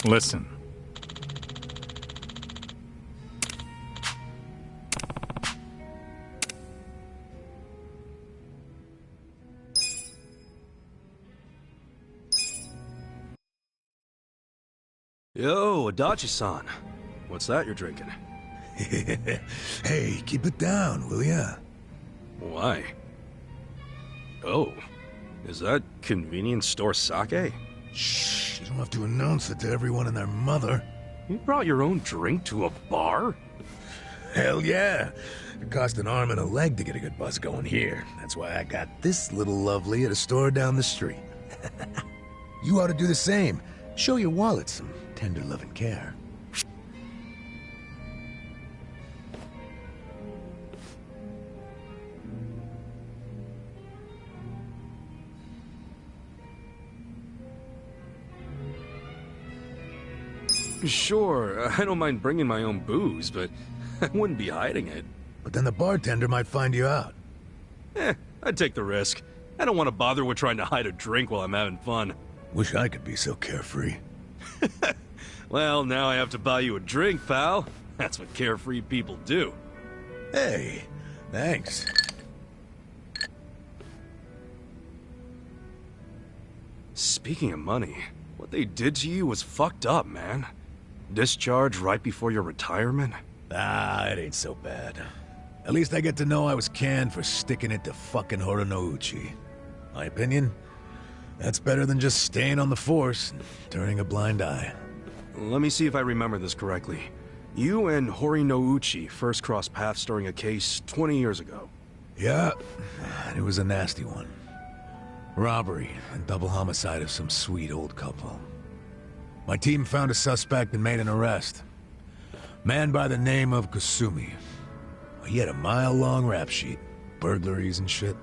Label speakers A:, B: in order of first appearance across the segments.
A: Listen.
B: Yo, Adachi-san. What's that you're drinking?
C: Hey, keep it down, will ya?
B: Why? Oh, is that convenience store sake?
C: Shh, you don't have to announce it to everyone and their mother.
B: You brought your own drink to a bar?
C: Hell yeah. It cost an arm and a leg to get a good buzz going here. That's why I got this little lovely at a store down the street. You ought to do the same. Show your wallet some tender love and care.
B: Sure, I don't mind bringing my own booze, but I wouldn't be hiding it.
C: But then the bartender might find you out.
B: I'd take the risk. I don't want to bother with trying to hide a drink while I'm having fun.
C: Wish I could be so carefree.
B: Well, now I have to buy you a drink, pal. That's what carefree people do.
C: Hey, thanks.
B: Speaking of money, what they did to you was fucked up, man. Discharge right before your retirement?
C: Ah, it ain't so bad. At least I get to know I was canned for sticking it to fucking Horonouchi. My opinion? That's better than just staying on the force and turning a blind eye.
B: Let me see if I remember this correctly. You and Horinouchi first crossed paths during a case 20 years ago.
C: Yeah, it was a nasty one. Robbery and double homicide of some sweet old couple. My team found a suspect and made an arrest. Man by the name of Kasumi. He had a mile-long rap sheet, burglaries and shit.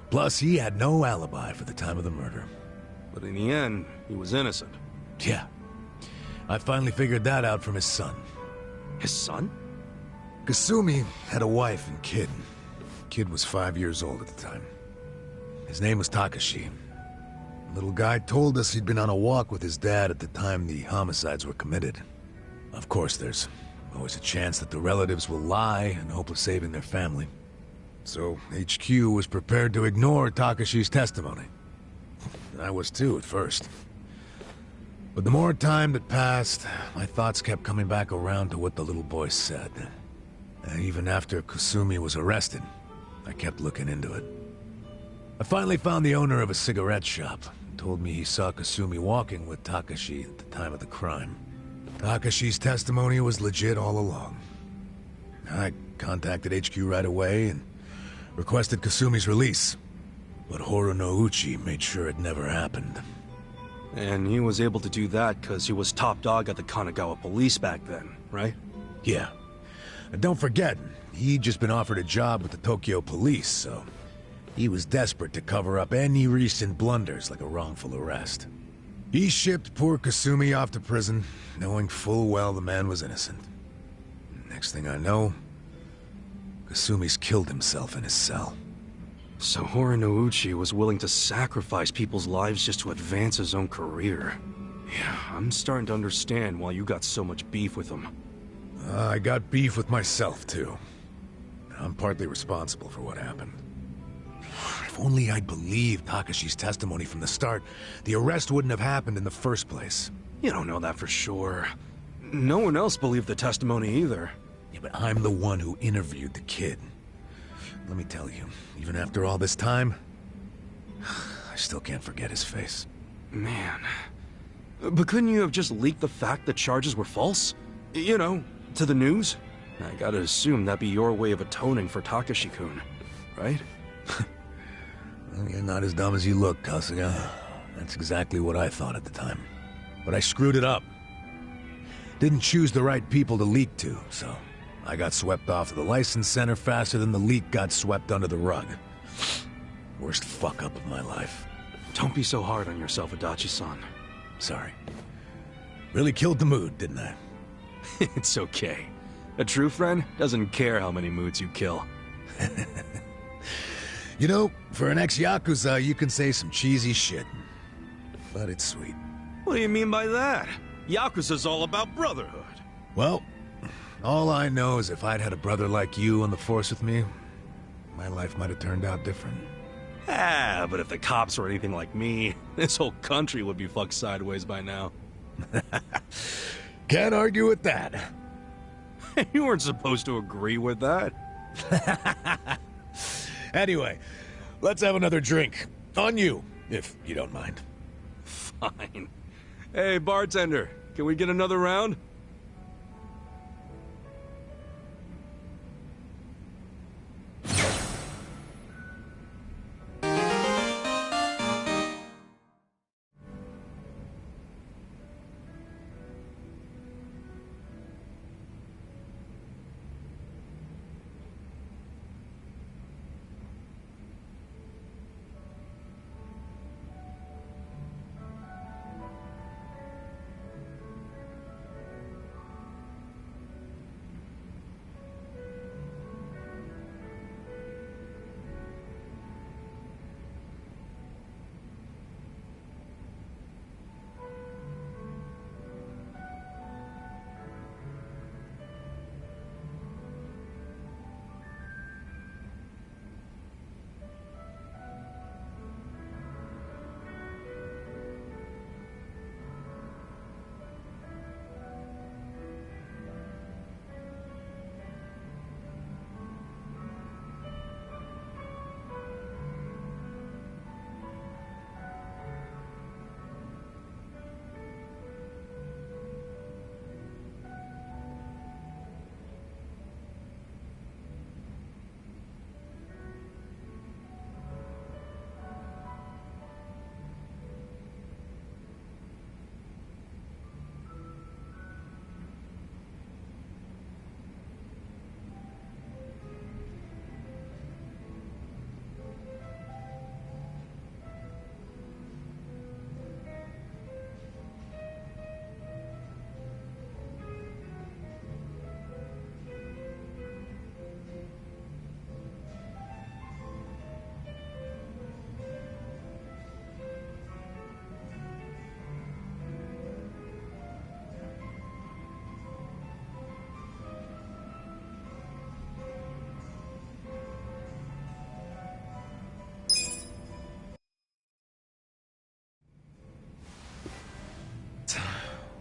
C: Plus, he had no alibi for the time of the murder.
B: But in the end, he was innocent.
C: Yeah. I finally figured that out from his son.
B: His son?
C: Kasumi had a wife and kid. Kid was 5 years old at the time. His name was Takashi. The little guy told us he'd been on a walk with his dad at the time the homicides were committed. Of course, there's always a chance that the relatives will lie in hope of saving their family. So HQ was prepared to ignore Takashi's testimony. I was too at first. But the more time that passed, my thoughts kept coming back around to what the little boy said. Even after Kasumi was arrested, I kept looking into it. I finally found the owner of a cigarette shop. He told me he saw Kasumi walking with Takashi at the time of the crime. Takashi's testimony was legit all along. I contacted HQ right away and requested Kasumi's release. But Horonouchi made sure it never happened.
B: And he was able to do that because he was top dog at the Kanagawa police back then, right?
C: Yeah. And don't forget, he'd just been offered a job with the Tokyo police, so he was desperate to cover up any recent blunders like a wrongful arrest. He shipped poor Kasumi off to prison, knowing full well the man was innocent. Next thing I know, Kasumi's killed himself in his cell.
B: So Horinouchi was willing to sacrifice people's lives just to advance his own career. Yeah, I'm starting to understand why you got so much beef with him.
C: I got beef with myself, too. I'm partly responsible for what happened. If only I'd believed Takashi's testimony from the start, the arrest wouldn't have happened in the first place.
B: You don't know that for sure. No one else believed the testimony either.
C: Yeah, but I'm the one who interviewed the kid. Let me tell you, even after all this time, I still can't forget his face.
B: Man. But couldn't you have just leaked the fact the charges were false? You know, to the news? I gotta assume that'd be your way of atoning for Takashi-kun, right?
C: Well, you're not as dumb as you look, Kasuga. That's exactly what I thought at the time. But I screwed it up. Didn't choose the right people to leak to, so I got swept off to the license center faster than the leak got swept under the rug. Worst fuck-up of my life.
B: Don't be so hard on yourself, Adachi-san.
C: Sorry. Really killed the mood, didn't I?
B: It's okay. A true friend doesn't care how many moods you kill.
C: You know, for an ex-Yakuza, you can say some cheesy shit. But it's sweet.
B: What do you mean by that? Yakuza's all about brotherhood.
C: Well, all I know is if I'd had a brother like you on the force with me, my life might have turned out different.
B: Ah, but if the cops were anything like me, this whole country would be fucked sideways by now.
C: Can't argue with that.
B: You weren't supposed to agree with that.
C: Anyway, let's have another drink. On you, if you don't mind.
B: Fine. Hey, bartender, can we get another round?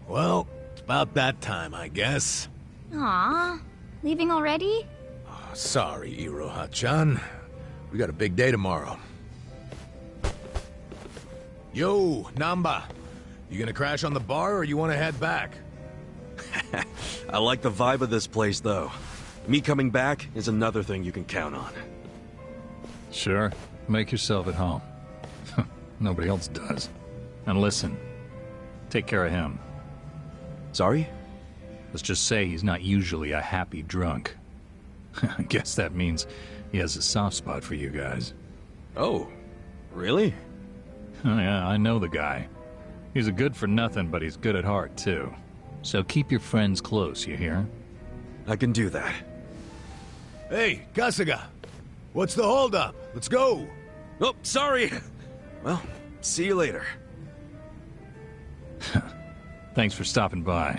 C: Well, it's about that time, I guess.
A: Aw, leaving already?
C: Oh, sorry, Iroha-chan. We got a big day tomorrow. Yo, Namba. You gonna crash on the bar or you wanna head back?
B: I like the vibe of this place, though. Me coming back is another thing you can count on.
D: Sure. Make yourself at home. Nobody else does. And listen, take care of him.
B: Sorry?
D: Let's just say he's not usually a happy drunk. I guess that means he has a soft spot for you guys.
B: Oh, really?
D: Oh, yeah, I know the guy. He's a good for nothing, but he's good at heart, too. So keep your friends close, you hear?
B: I can do that.
C: Hey, Kasuga. What's the holdup? Let's go.
B: Oh, sorry. Well, see you later.
D: Thanks for stopping by.